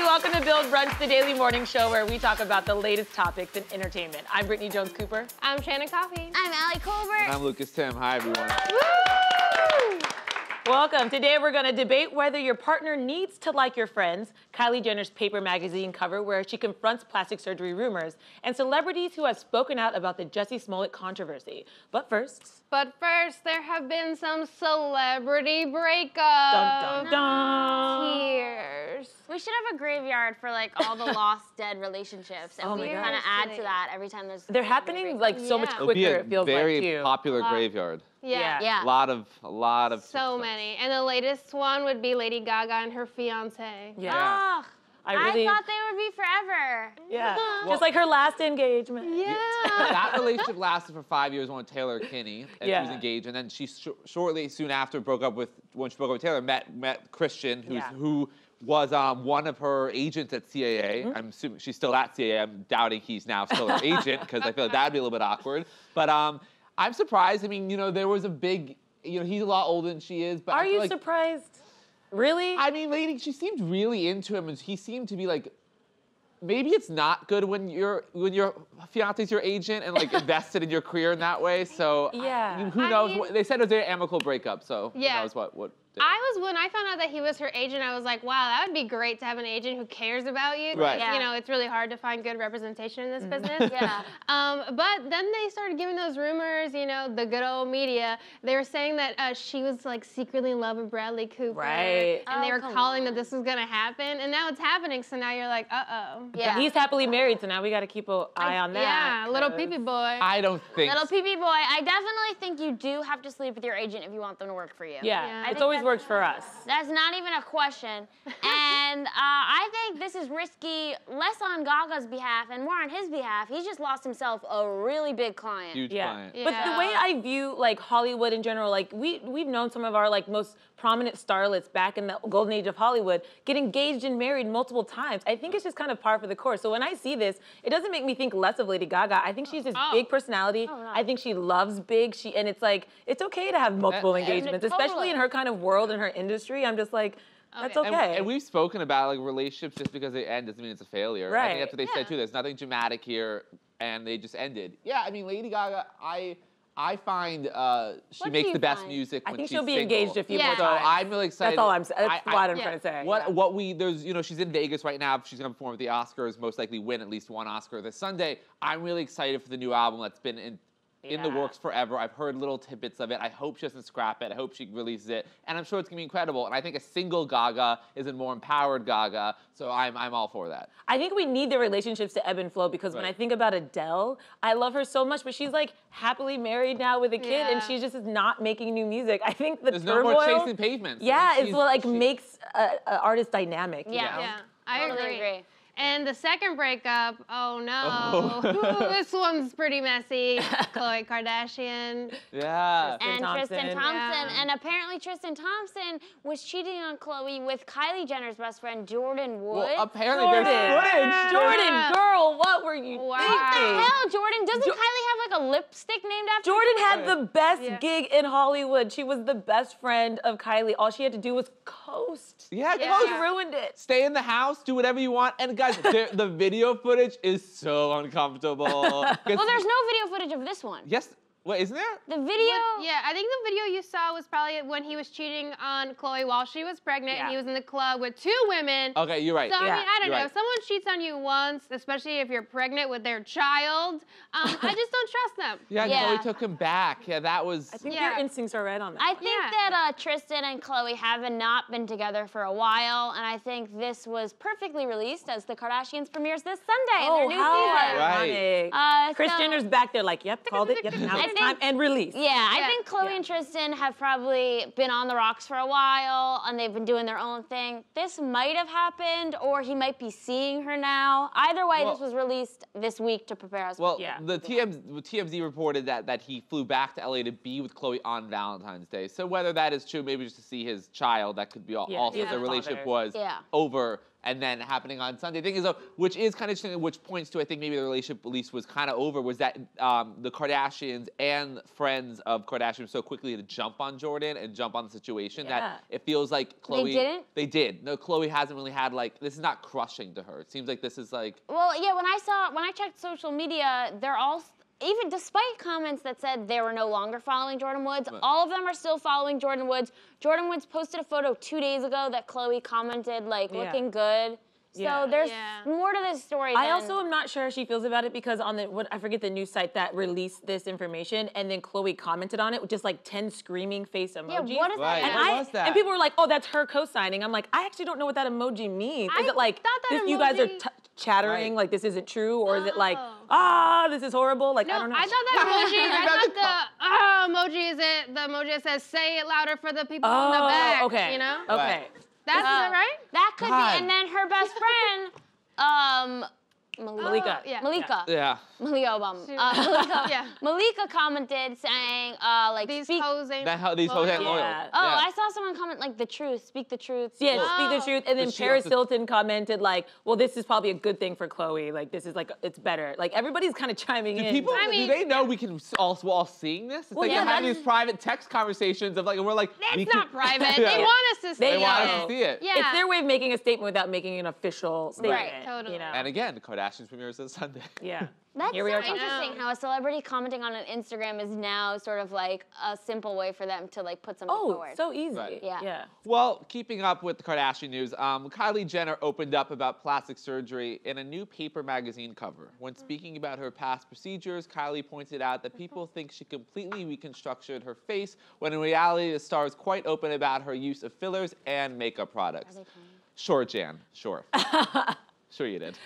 welcome to Build Brunch, the daily morning show where we talk about the latest topics in entertainment. I'm Brittany Jones-Cooper. I'm Shannon Coffey. I'm Allie Colbert. And I'm Lucas Tim. Hi, everyone. Woo! Welcome. Today we're going to debate whether your partner needs to like your friends, Kylie Jenner's Paper magazine cover where she confronts plastic surgery rumors, and celebrities who have spoken out about the Jussie Smollet controversy. But first, there have been some celebrity breakups. dun, dun, dun. Tears. We should have a graveyard for like all the lost dead relationships, and we kind of add to that every time there's. They're happening like so much quicker. It feels very like too. popular graveyard. Yeah. A lot of. So many. And the latest one would be Lady Gaga and her fiance. Yeah. Oh, I thought they would be forever. Yeah. Just like her last engagement. Yeah. That relationship lasted for 5 years with Taylor Kinney, and she was engaged, and then she soon after broke up with Taylor, met Christian, who was one of her agents at CAA. I'm assuming she's still at CAA. I'm doubting he's now still her agent because I feel like that'd be a little bit awkward. But I'm surprised. I mean, there was a big, he's a lot older than she is. But Are you surprised? Really? I mean, she seemed really into him, and he seemed to be like, maybe it's not good when your fiance's your agent and like invested in your career in that way. So who knows? They said it was an amicable breakup, so who knows what. When I found out that he was her agent, I was like, wow, that would be great to have an agent who cares about you. Right. Yeah. It's really hard to find good representation in this business. Yeah. But then they started giving those rumors, the good old media. They were saying that she was like secretly in love with Bradley Cooper. Right. And they were calling that this was gonna happen. And now it's happening, so now you're like, uh-oh. Yeah. He's happily married, so now we gotta keep an eye on that. Yeah, little pee-pee boy. I don't think. Little pee-pee boy. I definitely think you do have to sleep with your agent if you want them to work for you. Yeah. It's always worked for us. That's not even a question. And I think this is risky, less on Gaga's behalf and more on his behalf. He's just lost himself a really big client. Huge client. But the way I view like Hollywood in general, like we've known some of our like most prominent starlets back in the golden age of Hollywood get engaged and married multiple times. I think it's just kind of par for the course. So when I see this, it doesn't make me think less of Lady Gaga. I think she's this big personality. Oh, no. I think she loves big. And it's like, it's okay to have multiple engagements, especially in her kind of world and her industry. I'm just like, that's okay. And we've spoken about like relationships just because they end doesn't mean it's a failure. Right. I think that's what they said too. There's nothing dramatic here, and they just ended. Yeah, I mean, Lady Gaga, I find she makes the best music when she's she'll be single. engaged a few more times. So I'm really excited. That's all I'm saying. That's what I'm trying to say. There's she's in Vegas right now. She's gonna perform at the Oscars, most likely win at least one Oscar this Sunday. I'm really excited for the new album that's been in the works forever. I've heard little tidbits of it. I hope she doesn't scrap it. I hope she releases it. And I'm sure it's gonna be incredible. And I think a single Gaga is a more empowered Gaga. So I'm all for that. I think we need the relationships to ebb and flow because when I think about Adele, I love her so much, but she's like happily married now with a kid and she just is not making new music. I think the There's turmoil, no more chasing pavements. Yeah, it's what like makes an artist dynamic. Yeah, I agree. And the second breakup, oh no. This one's pretty messy. Khloe Kardashian. Yeah. And Tristan Thompson. Yeah. And apparently Tristan Thompson was cheating on Khloe with Kylie Jenner's best friend, Jordan Wood. Well, apparently there's footage. Jordan, girl, what were you thinking? What the hell, Jordan? Doesn't Kylie have like a lipstick named after Jordan had the best gig in Hollywood. She was the best friend of Kylie. All she had to do was coast. Yeah, She ruined it. Stay in the house, do whatever you want. And guys, the video footage is so uncomfortable. Well, there's no video footage of this one. Yes. Wait, isn't there? The video? Yeah, I think the video you saw was probably when he was cheating on Khloe while she was pregnant and he was in the club with 2 women. Okay, you're right. So, I mean, I don't know. Right. If someone cheats on you once, especially if you're pregnant with their child, I just don't trust them. Yeah, Khloe took him back. Yeah, that was... I think your instincts are right on that. I think that Tristan and Khloe have not been together for a while, and I think this was perfectly released as the Kardashians premieres this Sunday in their new season. Right. Kris Jenner's back there like, yep, called it. Yep, now it's time. And release. Yeah, I think Khloe and Tristan have probably been on the rocks for a while, and they've been doing their own thing. This might have happened, or he might be seeing her now. Either way, this was released this week to prepare us. Well, the TMZ reported that he flew back to LA to be with Khloe on Valentine's Day. So whether that is true, maybe just to see his child, that could be also the relationship was over and then happening on Sunday. The thing is, though, which is kind of interesting, which points to, I think, maybe the relationship at least was kind of over, was that the Kardashians and friends of Kardashian were so quickly to jump on Jordan and jump on the situation that it feels like Khloe... They didn't? They did. No, Khloe hasn't really had, like, this is not crushing to her. It seems like this is like... Well, yeah, when I checked social media, they're all... Even despite comments that said they were no longer following Jordan Woods, all of them are still following Jordan Woods. Jordan Woods posted a photo 2 days ago that Khloe commented, like, looking good. So there's more to this story. I also am not sure how she feels about it because on the, I forget the news site that released this information, and then Khloe commented on it with just like 10 screaming face emojis. Yeah, what is that? And, what was that? And people were like, oh, that's her co-signing. I'm like, I actually don't know what that emoji means. Is it like, you guys are chattering, like this isn't true? Or is it like, this is horrible? Like, No, I don't know. I thought that emoji, the emoji that says, say it louder for the people in the back, okay. you know? Okay. That's right? That could be. And then her best friend, Malika. Malika. Yeah. Malika Obama. Malika commented saying, like, these speak. hoes ain't These hoes ain't loyal. Yeah. Oh, I saw someone comment, like, the truth, speak the truth. Yeah, speak the truth. And then But she Paris also- Hilton commented like, well, this is probably a good thing for Khloe. Like, this is like, it's better. Like, everybody's kind of chiming in. People, mean- do they know we can all seeing this? It's like yeah, they're having these private text conversations of like, we're like, It's not private. Yeah. They want us to see They it. want us to see it. Yeah. It's their way of making a statement without making an official statement. Right, totally. You know? And again, the Kardashians premieres this Sunday. Yeah. That's Here we so are talking. interesting how a celebrity commenting on an Instagram is now sort of like a simple way for them to like put something forward. So easy. Right. Yeah. Well, keeping up with the Kardashian news, Kylie Jenner opened up about plastic surgery in a new Paper magazine cover. When speaking about her past procedures, Kylie pointed out that people think she completely reconstructed her face, when in reality, the star is quite open about her use of fillers and makeup products. Sure, Jan. Sure. Sure you did.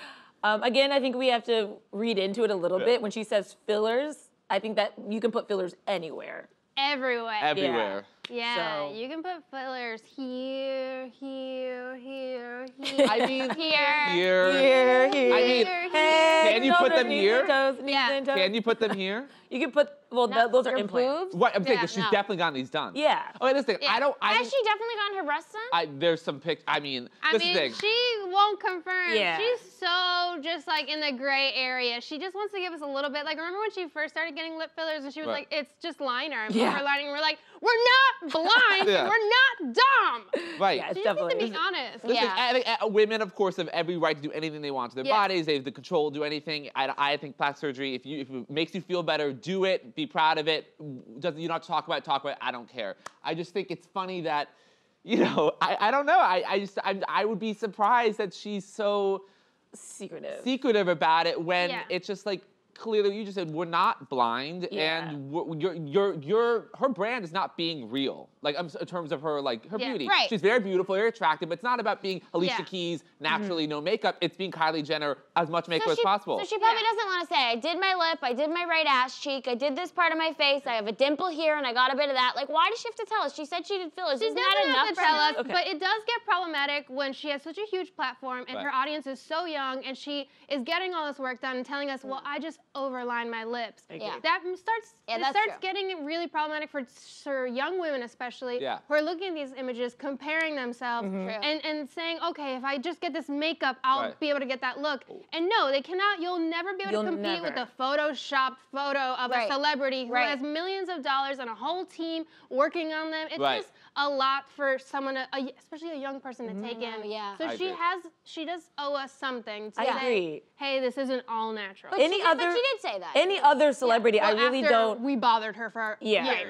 Again, I think we have to read into it a little bit. When she says fillers, I think that you can put fillers anywhere. Everywhere. Everywhere. Yeah, So- you can put fillers here. I mean, Here. Here. I mean, can you put them here? Can you put them here? You can put, well, those are Your implants. boobs? What I'm saying Yeah, is she's no. definitely gotten these done. Yeah. Okay, listen, I don't. Has she definitely gotten her breasts done? There's some pics. I mean, I this is the mean, thing. she won't confirm. Yeah. She's so just like in the gray area. She just wants to give us a little bit. Like, remember when she first started getting lip fillers and she was Right. like, it's just liner. And Yeah. we're lining. We're like, we're not blind. Yeah. We're not dumb. Right. Yeah, it's She just needs definitely. to be honest. Listen, Yeah. I think, women, of course, have every right to do anything they want to their Yeah. bodies. They have the control to do anything. I think plastic surgery, if it makes you feel better, do it. Be proud of it. Doesn't you not talk about it? Talk about it. I don't care. I just think it's funny that, you know, I don't know. I would be surprised that she's so secretive about it when it's just like, clearly you just said we're not blind and her brand is not being real, like in terms of her her beauty. Right. She's very beautiful, very attractive, but it's not about being Alicia Yeah. Keys naturally no makeup. It's being Kylie Jenner as much makeup as possible. So she probably doesn't want to say, I did my lip, I did my right ass cheek, I did this part of my face, I have a dimple here and I got a bit of that. Like, why does she have to tell us? She said she did fillers. She Isn't doesn't that enough have to for tell her? us, but it does get problematic when she has such a huge platform and her audience is so young and she is getting all this work done and telling us, well, I just overlined my lips. Yeah. That starts that's true. getting really problematic for young women especially who are looking at these images, comparing themselves and saying, okay, if I just get this makeup, I'll be able to get that look. And no, they cannot. You'll never be able to compete with a photoshopped photo of a celebrity who has millions of dollars and a whole team working on them. It's just a lot for someone, especially a young person, to take in. Yeah. So she does owe us something to I say, agree. hey, this isn't all natural. But she did say that. Any other celebrity, Well, I really after don't. we bothered her for years. Right.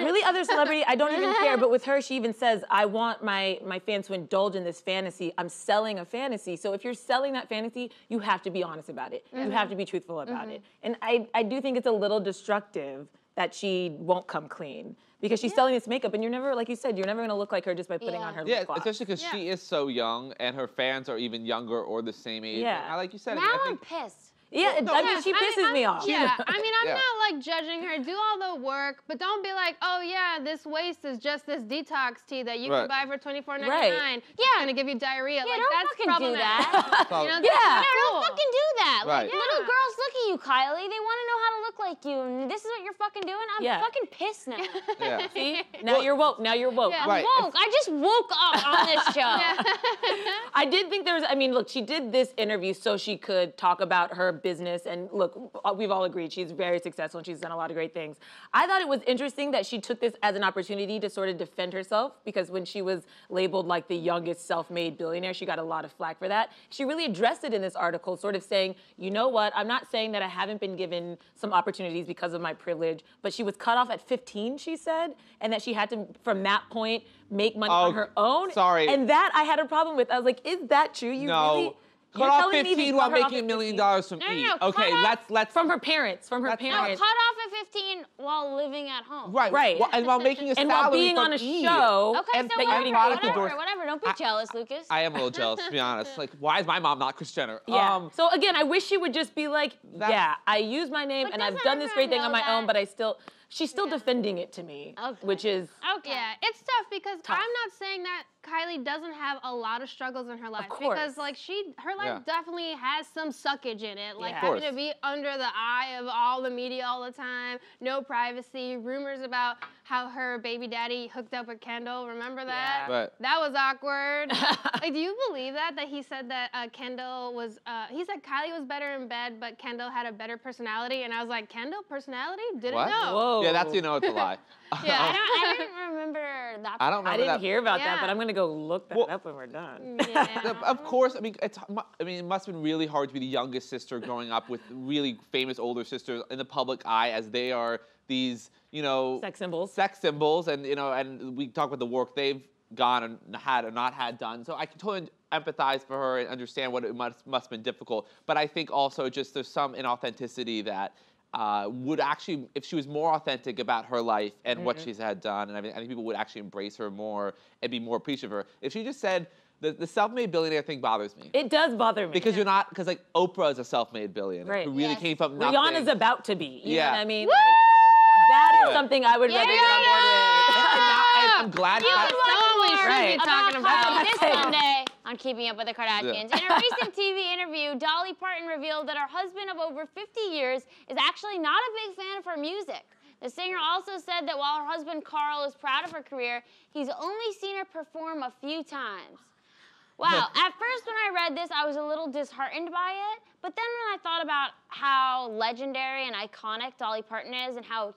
Really other celebrity, I don't even care. But with her, she even says, I want my fans to indulge in this fantasy. I'm selling a fantasy. So if you're selling that fantasy, you have to be honest about it. You have to be truthful about it. And I do think it's a little destructive that she won't come clean. Because she's selling this makeup, and you're never, like you said, you're never going to look like her just by putting on her lip gloss. Especially because she is so young, and her fans are even younger or the same age. Yeah. And like you said, Now I I'm think pissed. Yeah, I mean, she pisses me off. Yeah, I mean, I'm Yeah. not like judging her. Do all the work, but don't be like, oh yeah, this waste is just this detox tea that you can buy for $24.99. Right. Yeah, gonna give you diarrhea. Yeah, like don't that's fucking do problematic. that. You know, Yeah. that's No, cool. don't fucking do that. Right. Like, little girls look at you, Kylie. They want to know how to look like you. And this is what you're fucking doing? I'm fucking pissed now. Yeah. See? Now you're woke. Now you're woke. Yeah. Right. Woke. I just woke up on this show. I I did think there was, I mean, look, she did this interview so she could talk about her business. And look, we've all agreed she's very successful and she's done a lot of great things. I thought it was interesting that she took this as an opportunity to sort of defend herself, because when she was labeled like the youngest self-made billionaire, she got a lot of flack for that. She really addressed it in this article, sort of saying, you know what, I'm not saying that I haven't been given some opportunities because of my privilege, but she was cut off at 15, she said, and that she had to, from that point, make money on her own. Sorry. And that I had a problem with. I was like, is that true? You really? Cut off 15 while making $1 million from E. Okay, let's. From her parents. From her parents. No, cut off at 15 while living at home. Right. Well, and while making a and salary while being from on a E. show. Okay, and so whatever. Don't be jealous, Lucas. I am a little jealous, to be honest. Like, why is my mom not Kris Jenner? Yeah. So again, I wish she would just be like, yeah, I use my name and I've done this great thing on my own, but she's still defending it to me, which is Yeah, it's tough because I'm not saying that Kylie doesn't have a lot of struggles in her life. Of course. Because like her life definitely has some suckage in it. Like Yeah. having to be under the eye of all the media all the time, no privacy, rumors about how her baby daddy hooked up with Kendall. Remember that? Yeah. Right. That was awkward. Like, do you believe that he said that Kendall was, he said Kylie was better in bed, but Kendall had a better personality? And I was like, Kendall, personality? Didn't know. Whoa. Yeah, that's, it's a lie. Yeah, I didn't remember that. I don't remember I didn't that. hear about that, but I'm gonna go look that up when we're done. Yeah. Of course, I mean, it must have been really hard to be the youngest sister growing up with really famous older sisters in the public eye, as they are these, sex symbols. Sex symbols, and and we talk about the work they've gone and had or not had done. So I can totally empathize for her and understand what it must have been difficult. But I think also just there's some inauthenticity that would actually, if she was more authentic about her life and what she's had done, and I think people would actually embrace her more and be more appreciative of her. If she just said, the self-made billionaire thing bothers me. It does bother me. Because because like Oprah is a self-made billionaire who really came from nothing. Rihanna's about to be. You know what I mean? Woo! That is something I would rather get on board with. I'm glad That's all we should be talking about. This Sunday on Keeping Up with the Kardashians. In a recent TV interview, Dolly Parton revealed that her husband of over 50 years is actually not a big fan of her music. The singer also said that while her husband Carl is proud of her career, he's only seen her perform a few times. Wow, at first when I read this, I was a little disheartened by it, but then when I thought about how legendary and iconic Dolly Parton is and how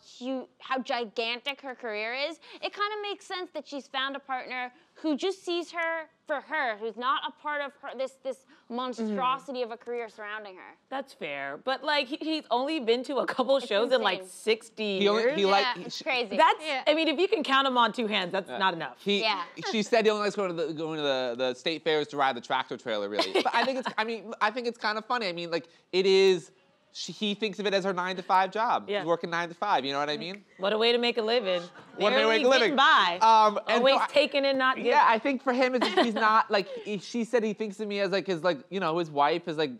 gigantic her career is, it kind of makes sense that she's found a partner who just sees her for her, who's not a part of her this monstrosity of a career surrounding her. That's fair, but like he's only been to a couple shows in like 60 years. It's crazy. That's I mean, if you can count them on two hands, that's not enough. She said he only likes going to the state fairs to ride the tractor trailer, really. But I think it's kind of funny. I mean, like it is. He thinks of it as her 9-to-5 job. She's working 9 to 5. You know what I mean? What a way to make a living. What a way to make a living. By. Always taking and not giving. Yeah, I think for him, he's not like. She said he thinks of me as like his wife is like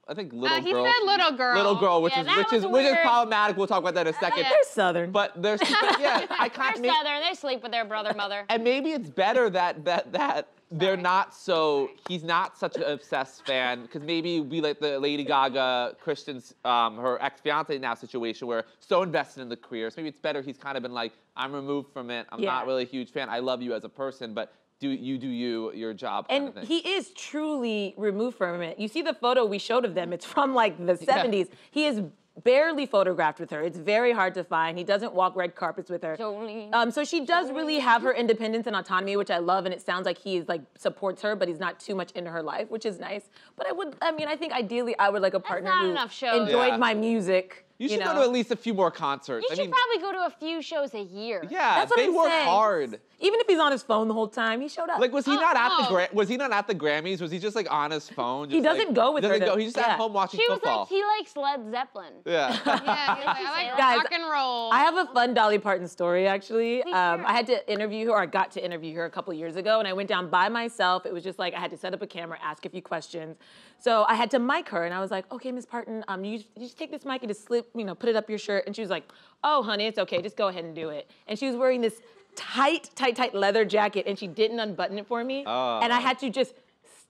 I think little girl. He said little girl. Little girl, which is problematic. We'll talk about that in a second. They're Southern. But there's They're Southern. They sleep with their brother, mother. And maybe it's better that they're not so. He's not such an obsessed fan, because maybe we like the Lady Gaga, Christian's, her ex-fiance now situation, where so invested in the career. So maybe it's better he's kind of been like, I'm removed from it. I'm not really a huge fan. I love you as a person, but do you, your job. And he is truly removed from it. You see the photo we showed of them. It's from like the 70s. He is barely photographed with her. It's very hard to find. He doesn't walk red carpets with her. So she does really have her independence and autonomy, which I love, and it sounds like he is like supports her, but he's not too much into her life, which is nice. But I think ideally I would like a partner who enjoyed my music. You should go to at least a few more concerts. You should probably go to a few shows a year. Yeah, that's what they work hard. Even if he's on his phone the whole time, he showed up. Like, was he not at the Grammys? Was he just like on his phone? He doesn't go with her. He's just at home watching football. He likes Led Zeppelin. Yeah. I like rock and roll. I have a fun Dolly Parton story, actually. I had to interview her, or I got to interview her a couple years ago, and I went down by myself. It was just like I had to set up a camera, ask a few questions. So I had to mic her, and I was like, okay, Miss Parton, you just take this mic and just slip, put it up your shirt. And she was like, oh, honey, it's okay. Just go ahead and do it. And she was wearing this tight leather jacket, and she didn't unbutton it for me. And I had to just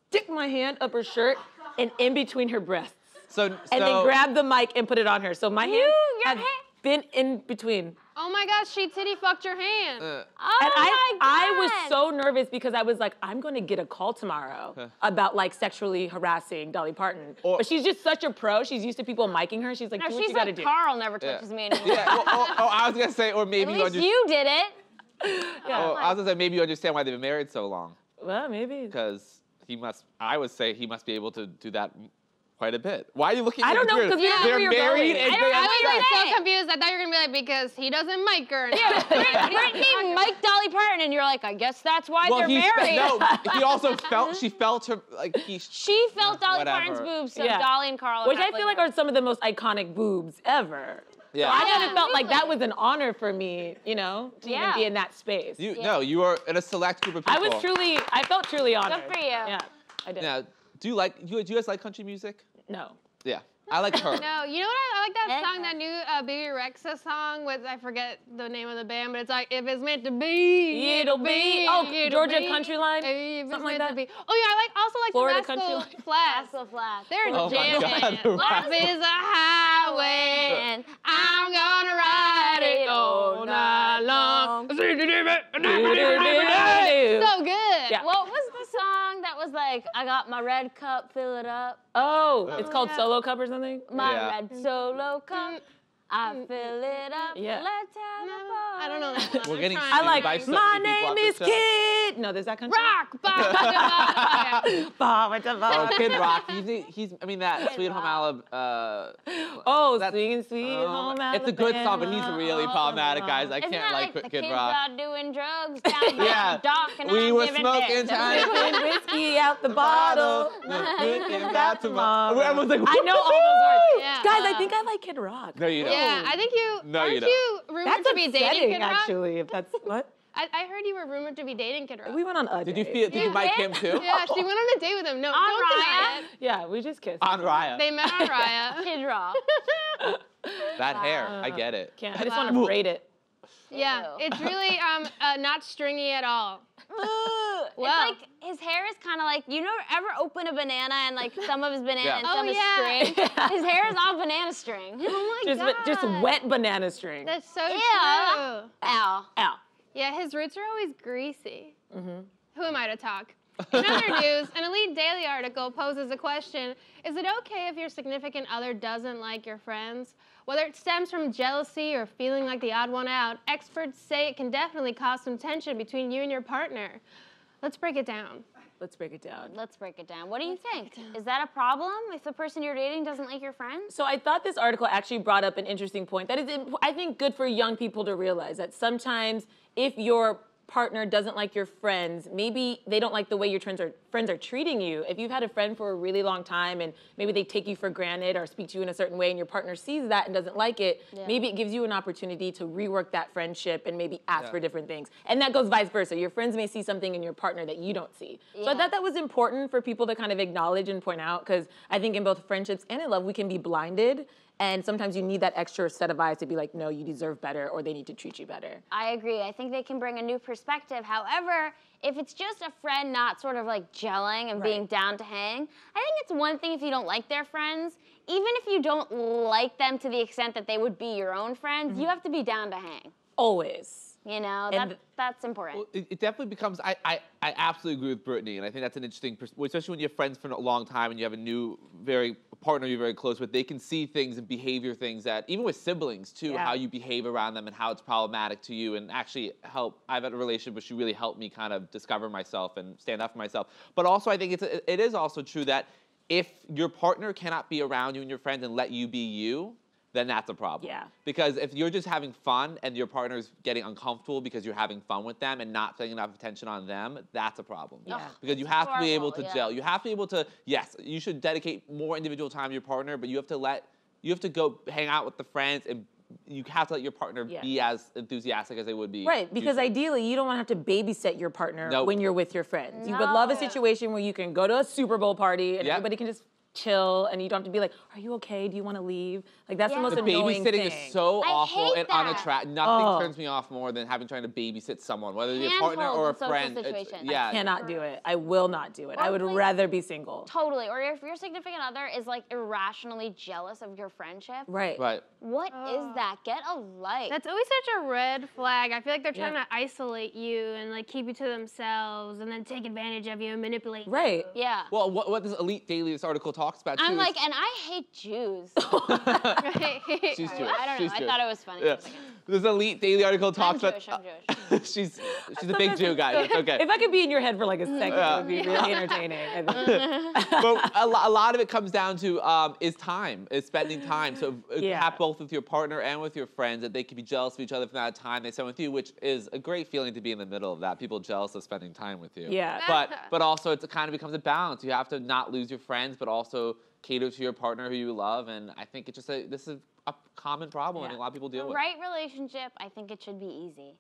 stick my hand up her shirt and in between her breasts. And then grab the mic and put it on her. So my hands have been in between. Oh my gosh, she titty fucked your hand. Oh And my God. I was so nervous because I was like, I'm gonna get a call tomorrow about like sexually harassing Dolly Parton. But she's just such a pro. She's used to people micing her. She's like, No, do what she's you gotta like, do. Carl never touches me anymore. Yeah. I was gonna say, or maybe At least you did it. Yeah. I was gonna say maybe you understand why they've been married so long. Well, maybe. Because I would say he must be able to do that quite a bit. Why are you looking at I don't know, because we don't know where They're you're married going. and I don't know. I was saying. so confused. I thought you were gonna be like, because he doesn't mic her. Yeah, Brittany Mike Dolly Parton, and you're like, I guess that's why they're married. No, he also she felt her, like, She felt Dolly whatever. Parton's boobs, so Yeah. Dolly and Carl. Which I feel like are some of the most iconic boobs ever. Yeah. So I kind of felt like that Absolutely. was an honor for me, you know, to even be in that space. No, you were in a select group of people. I felt truly honored. Good for you. Yeah, I did. Now, do you guys like country music? No. Yeah. I like her. No, you know what? I like that And song, her. that new Baby Rexha song with, I forget the name of the band, but it's like, if it's meant to be, It'll be. Oh, it'll Georgia be. Country Line? If it's Something like meant to that? be. Oh yeah, I also like Florida the Country Rascal Line. Flatts. so flat. They're Oh my jamming. God, Life is a highway, and I'm gonna ride it all night long. So good. Yeah. What was the song that was like, I got my red cup, fill it up? Oh, it's called Solo Cup or something? My Yeah. red solo cup, I fill it up. Yeah. Let's have a ball. I don't know that one. We're getting I'm I trying. like, by so my many people name on is this show. Kid. No, there's that country. Rock, bop, Oh, Kid Rock. I mean, that Sweet Home Alabama. Oh, That's- swinging sweet home Alabama. It's a good song, but he's really problematic, guys. I Isn't can't that like the Kid kids Rock. are doing drugs down by Yeah. the dock and We I'm were giving smoking it. time. Whiskey out the bottle. Thinking about tomorrow. Everyone's like, I know all those words. Yeah. Guys, I think I like Kid Rock. No, you don't. Yeah, I think you, No, aren't you don't. you rumored That's to be dating upsetting, Kid Rock? actually, if that's, what? I heard you were rumored to be dating Kid Rock. We went on a Did date. you You mic did? him too? Yeah, she went on a date with him. No, On don't deny Raya? it. Yeah, we just kissed. On Raya. They met on Raya. Kid Rock. That hair, I get it. Can't, I just want to braid it. Yeah, Ew. it's really not stringy at all. Well, it's like his hair is kind of like, you know, ever open a banana and like some of his banana Yeah. and Oh, some is yeah. string? His hair is all banana string. Oh my god. Just wet banana string. That's so Ew. true. Ow. Ow. Yeah, his roots are always greasy. Who am I to talk? In other news, an Elite Daily article poses a question: is it okay if your significant other doesn't like your friends? Whether it stems from jealousy or feeling like the odd one out, experts say it can definitely cause some tension between you and your partner. Let's break it down. Let's break it down. Let's break it down. What do you think? Is that a problem if the person you're dating doesn't like your friends? So I thought this article actually brought up an interesting point that is, I think, good for young people to realize that sometimes if your partner doesn't like your friends, maybe they don't like the way your friends are treating you. If you've had a friend for a really long time and maybe they take you for granted or speak to you in a certain way and your partner sees that and doesn't like it, maybe it gives you an opportunity to rework that friendship and maybe ask for different things. And that goes vice versa. Your friends may see something in your partner that you don't see. So I thought that was important for people to kind of acknowledge and point out, because I think in both friendships and in love, we can be blinded. And sometimes you need that extra set of eyes to be like, no, you deserve better, or they need to treat you better. I agree. I think they can bring a new perspective. However, if it's just a friend not sort of like gelling and being down to hang, I think it's one thing if you don't like their friends. Even if you don't like them to the extent that they would be your own friends, you have to be down to hang. Always. You know, that's important. Well, it definitely becomes, I absolutely agree with Brittany, and I think that's an interesting, especially when you're friends for a long time and you have a new partner you're very close with, they can see things and behavior things that, even with siblings too, how you behave around them and how it's problematic to you, and actually I've had a relationship where she really helped me kind of discover myself and stand up for myself. But also I think it is also true that if your partner cannot be around you and your friends and let you be you, then that's a problem. Yeah. Because if you're just having fun and your partner's getting uncomfortable because you're having fun with them and not paying enough attention on them, that's a problem. Yeah. Because you have to be able to horrible, gel. You have to be able to, yes, you should dedicate more individual time to your partner, but you have to go hang out with the friends, and you have to let your partner be as enthusiastic as they would be. Right, because ideally you don't want to have to babysit your partner when you're with your friends. You would love a situation where you can go to a Super Bowl party and everybody can just chill, and you don't have to be like, are you okay? Do you want to leave? Like, that's the most annoying thing. Babysitting is so awful and unattractive. Nothing turns me off more than trying to babysit someone, whether it's your partner or a friend. I cannot do it. I will not do it. I would rather be single. Totally. Or if your significant other is like irrationally jealous of your friendship. Right. What is that? Get a life. That's always such a red flag. I feel like they're trying to isolate you and like keep you to themselves and then take advantage of you and manipulate you. Yeah. Well, what this Elite Daily, this article talks about too. I'm like, and I hate Jews. She's Jewish. I don't know. I thought it was funny. Yeah. This Elite Daily article talks I'm about. Jewish. she's a big Jew guy. It's okay. If I could be in your head for like a second, it would be really entertaining. But a lot of it comes down to is spending time. So have both with your partner and with your friends, that they can be jealous of each other for that time they spend with you, which is a great feeling to be in the middle of that. People jealous of spending time with you. Yeah. But also it kind of becomes a balance. You have to not lose your friends, but also cater to your partner who you love. And I think it's just this is a common problem and a lot of people deal with. Right relationship, I think it should be easy.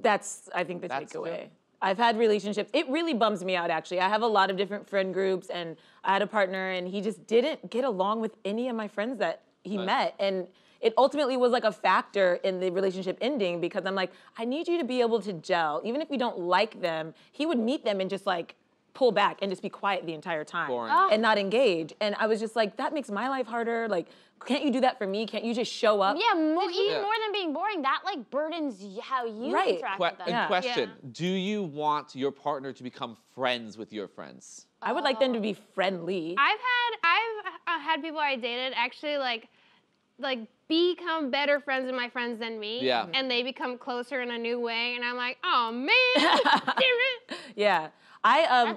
That's, I think, the takeaway. I've had relationships. It really bums me out, actually. I have a lot of different friend groups, and I had a partner, and he just didn't get along with any of my friends that he met. And it ultimately was like a factor in the relationship ending, because I'm like, I need you to be able to gel. Even if you don't like them, he would meet them and just like pull back and just be quiet the entire time and not engage. And I was just like, that makes my life harder. Like, can't you do that for me? Can't you just show up? Yeah, even more than being boring, that like burdens how you interact with them. Question, do you want your partner to become friends with your friends? I would like them to be friendly. I've had people I dated actually like become better friends with my friends than me. Yeah. And they become closer in a new way, and I'm like, oh man, damn it. Yeah. I'm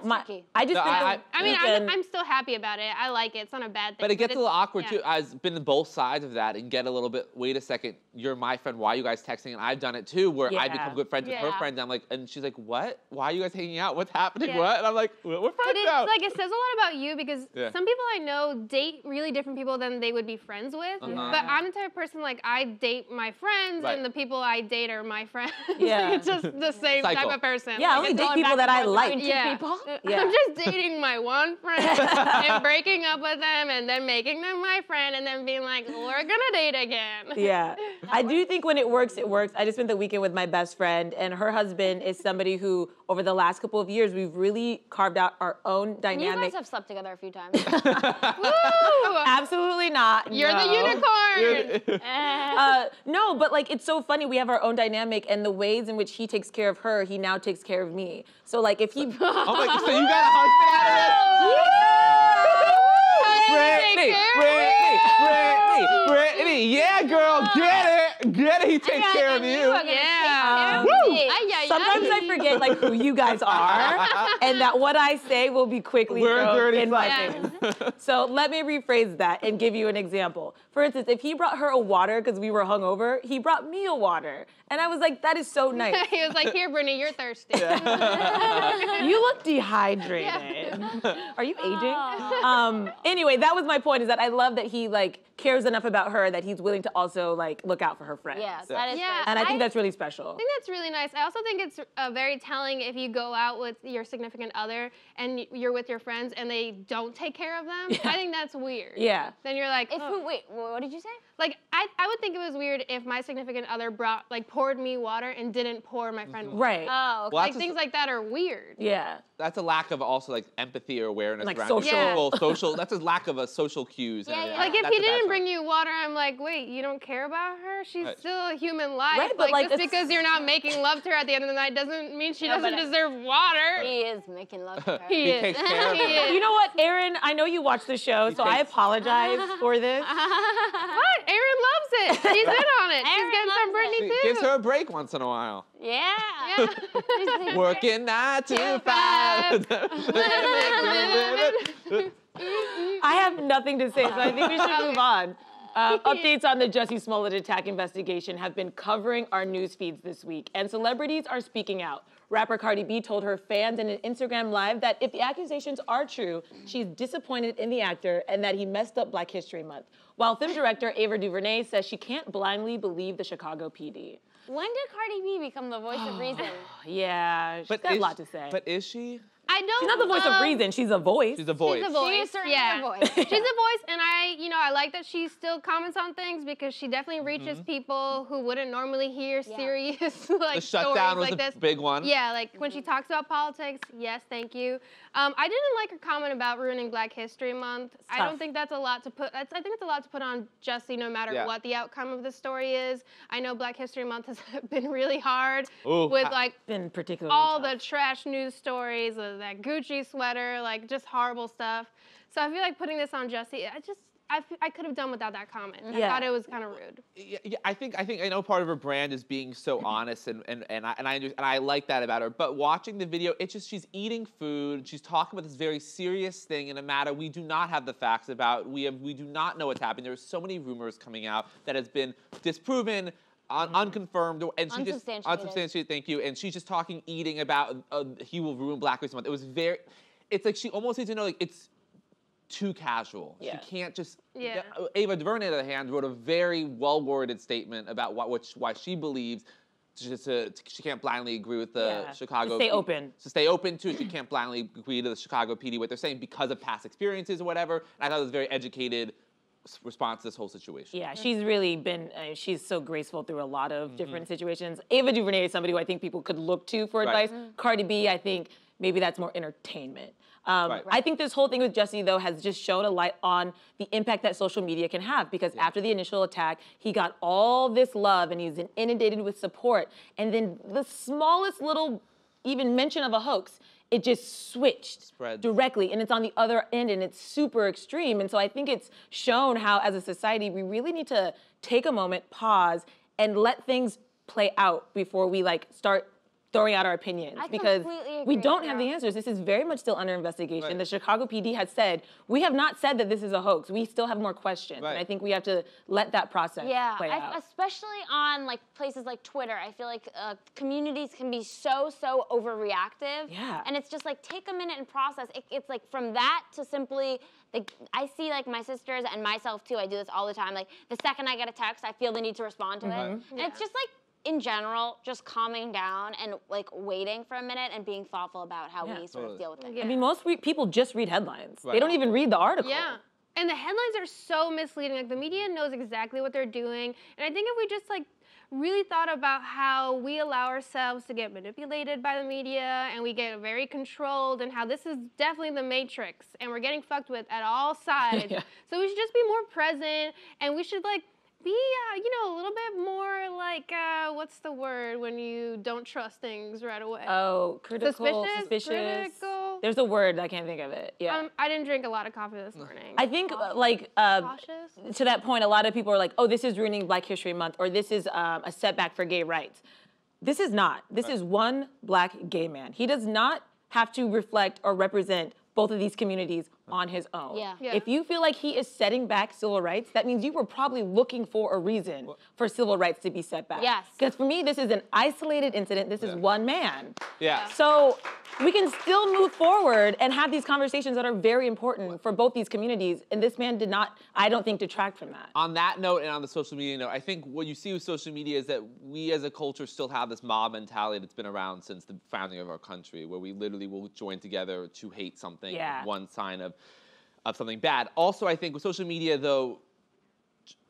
still happy about it. I like it. It's not a bad thing. But it gets a little awkward too. I've been on both sides of that and get a little bit, wait a second, you're my friend, why are you guys texting? And I've done it too, where I become good friends with her friends. I'm like, and she's like, what? Why are you guys hanging out? What's happening? What? And I'm like, we're friends now. Like, it says a lot about you, because some people I know date really different people than they would be friends with. But I'm the type of person, like, I date my friends and the people I date are my friends. Yeah. It's just the same type of person. Yeah, I only date people that I like. People? I'm just dating my one friend and breaking up with them and then making them my friend and then being like, we're gonna date again. Yeah. I do think when it works, it works. I just spent the weekend with my best friend, and her husband is somebody who, over the last couple of years, we've really carved out our own dynamic. You guys have slept together a few times. Woo! Absolutely not. You're the unicorn. No, but like, it's so funny. We have our own dynamic, and the ways in which he takes care of her, he now takes care of me. So like, if he... Oh my, so you got a husband out of this? Brittany, yeah, girl, get it. He takes care of you. Yeah. Sometimes I forget like who you guys are, and that what I say will be quickly thrown in my face. So let me rephrase that and give you an example. For instance, if he brought her a water because we were hungover, he brought me a water. And I was like, that is so nice. He was like, here, Brittany, you're thirsty. You look dehydrated. Are you aging? Anyway, that was my point, is that I love that he like cares enough about her that he's willing to also like look out for her friends. Yeah, that is and I think that's really special. I think that's really nice. I also think it's very telling if you go out with your significant other and you're with your friends and they don't take care of them. I think that's weird. Yeah. Then you're like, wait, what did you say? Like, I would think it was weird if my significant other poured me water and didn't pour my friend water. Right. Oh, okay. Well, like, things like that are weird. Yeah. That's a lack of also like empathy or awareness like around social. That's a lack of a social cues. Like, if he didn't bring you water, I'm like, wait, you don't care about her? She's still a human life. Right, but like just because you're not making love to her at the end of the night doesn't mean she doesn't deserve water. He is making love to her. He is. Takes care of her. You know what, Aaron? I know you watch the show, so I apologize for this. What? Aaron loves it. She's in on it. She's getting some Brittany too. Gives her a break once in a while. Yeah. Working 9 to 5. I have nothing to say, so I think we should move on. Updates on the Jussie Smollet attack investigation have been covering our news feeds this week, and celebrities are speaking out. Rapper Cardi B told her fans in an Instagram Live that if the accusations are true, she's disappointed in the actor and that he messed up Black History Month. While film director Ava DuVernay says she can't blindly believe the Chicago PD. When did Cardi B become the voice of reason? Yeah, she's got a lot to say. But is she? She's not the voice of reason. She's a voice. She's a voice. She's a voice. She's certainly a voice. She's a voice, and I like that she still comments on things because she definitely reaches people who wouldn't normally hear serious like the shutdown was like a big one. Yeah, like when she talks about politics. Yes, thank you. I didn't like her comment about ruining Black History Month. I don't think that's a lot to put. I think it's a lot to put on Jussie, no matter what the outcome of the story is. I know Black History Month has been really hard with like been particularly all tough. the trash news stories, that Gucci sweater, like just horrible stuff. So I feel like putting this on Jussie, I could have done without that comment. I thought it was kind of rude. Yeah, I know part of her brand is being so honest, and I like that about her. But watching the video, it's just she's eating food, she's talking about this very serious thing in a matter we do not have the facts about. We do not know what's happening. There's so many rumors coming out that has been disproven. Unconfirmed, and she just unsubstantiated. Thank you. And she's just talking, eating about he will ruin Black History Month. It was very. It's like she almost needs to know like it's too casual. She can't just. Ava DuVernay, on the other hand, wrote a very well-worded statement about why she believes. She can't blindly agree with the Chicago. To stay open. To stay open too. She can't blindly agree to the Chicago PD what they're saying because of past experiences or whatever. And I thought it was a very educated response to this whole situation. Yeah, she's really been, she's so graceful through a lot of different situations. Ava DuVernay is somebody who I think people could look to for advice. Cardi B, I think maybe that's more entertainment. I think this whole thing with Jussie, though, has just shown a light on the impact that social media can have, because after the initial attack, he got all this love and he's been inundated with support. And then the smallest little even mention of a hoax, it just switched directly, and it's on the other end, and it's super extreme. And so I think it's shown how, as a society, we really need to take a moment, pause, and let things play out before we like start throwing out our opinions, because we don't have the answers. This is very much still under investigation. The Chicago PD has said, we have not said that this is a hoax. We still have more questions. And I think we have to let that process play out. Especially on like places like Twitter, I feel like communities can be so overreactive. And it's just like, take a minute and process. It's like from that to simply, like, I see like my sisters and myself too, I do this all the time. Like the second I get a text, I feel the need to respond to it. And it's just like, in general, just calming down and like waiting for a minute and being thoughtful about how we sort of deal with it. I mean, most people just read headlines. They don't even read the article. Yeah. And the headlines are so misleading. Like the media knows exactly what they're doing. And I think if we just like really thought about how we allow ourselves to get manipulated by the media and we get very controlled, and how this is definitely the matrix and we're getting fucked with at all sides. So we should just be more present, and we should like be, a little bit more like, what's the word when you don't trust things right away? Oh, critical, suspicious. Critical. There's a word, I can't think of it. Yeah. I didn't drink a lot of coffee this morning. I think, cautious? To that point, a lot of people are like, oh, this is ruining Black History Month, or this is a setback for gay rights. This is not. This is one Black gay man. He does not have to reflect or represent both of these communities on his own. If you feel like he is setting back civil rights, that means you were probably looking for a reason for civil rights to be set back. Because for me, this is an isolated incident. This is one man. So we can still move forward and have these conversations that are very important for both these communities. And this man did not, I don't think, detract from that. On that note, and on the social media note, I think what you see with social media is that we as a culture still have this mob mentality that's been around since the founding of our country, where we literally will join together to hate something, one sign of something bad. Also, I think with social media, though,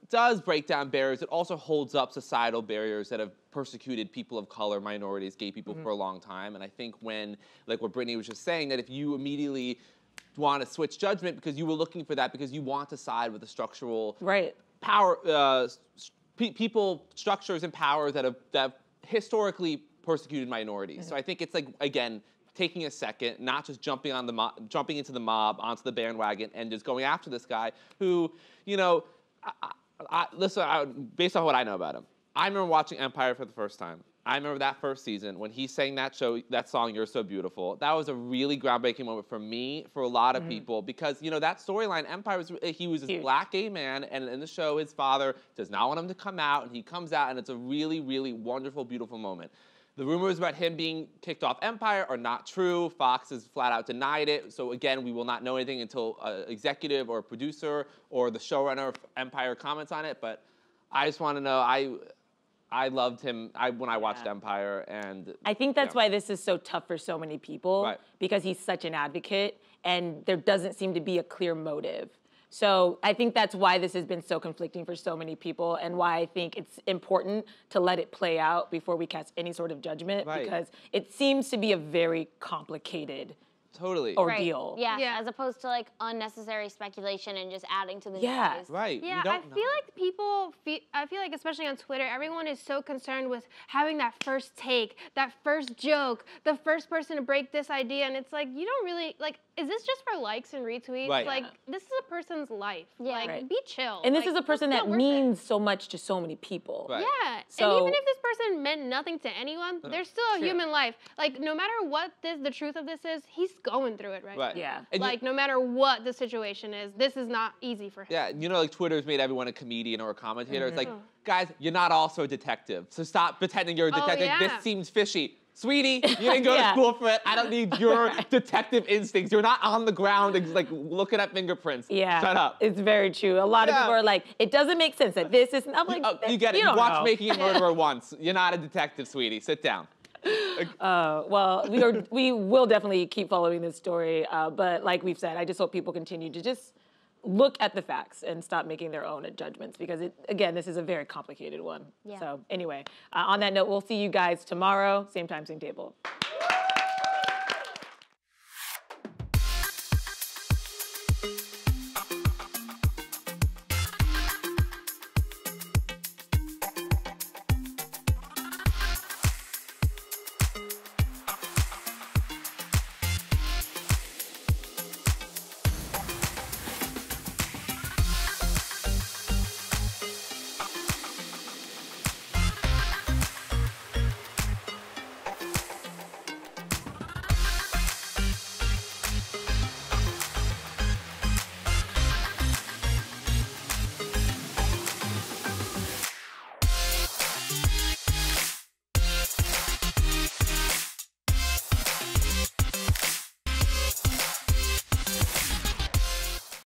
does break down barriers. It also holds up societal barriers that have persecuted people of color, minorities, gay people for a long time. And I think when, like what Brittany was just saying, that if you immediately want to switch judgment because you were looking for that, because you want to side with the structural power, people, structures, and powers that have historically persecuted minorities. So I think it's like, again, taking a second, not just jumping into the mob, onto the bandwagon, and just going after this guy who, listen, based on what I know about him, I remember watching Empire for the first time. I remember that first season when he sang that song, You're So Beautiful. That was a really groundbreaking moment for me, for a lot of people, because, that storyline, Empire, he was this Black gay man, and in the show, his father does not want him to come out, and he comes out, and it's a really, really wonderful, beautiful moment. The rumors about him being kicked off Empire are not true. Fox has flat out denied it. So again, we will not know anything until an executive or a producer or the showrunner of Empire comments on it. But I just want to know, I loved him when I watched Empire, and I think that's why this is so tough for so many people, because he's such an advocate, and there doesn't seem to be a clear motive. So I think that's why this has been so conflicting for so many people, and why I think it's important to let it play out before we cast any sort of judgment, because it seems to be a very complicated ordeal. Yeah, as opposed to like unnecessary speculation and just adding to the noise. Yeah, I feel like people, I feel like especially on Twitter, everyone is so concerned with having that first take, that first joke, the first person to break this idea, and it's like, you don't really, like, is this just for likes and retweets? Like, this is a person's life. Like, be chill. And this is a person that means so much to so many people. Yeah, and even if this person meant nothing to anyone, they're still a human life. Like, no matter what the truth of this is, he's going through it right now. And like, no matter what the situation is, this is not easy for him. Yeah, you know, like Twitter's made everyone a comedian or a commentator. It's like, guys, you're not also a detective, so stop pretending you're a detective. This seems fishy. Sweetie, you didn't go to school for it. I don't need your detective instincts. You're not on the ground, like, looking at fingerprints. Shut up. It's very true. A lot of people are like, it doesn't make sense that this is, I'm like, you get it. You watched Making a Murderer once. You're not a detective, sweetie. Sit down. Well, we will definitely keep following this story, but like we've said, I just hope people continue to just look at the facts and stop making their own judgments, because again, this is a very complicated one. So anyway, on that note, we'll see you guys tomorrow, same time, same table.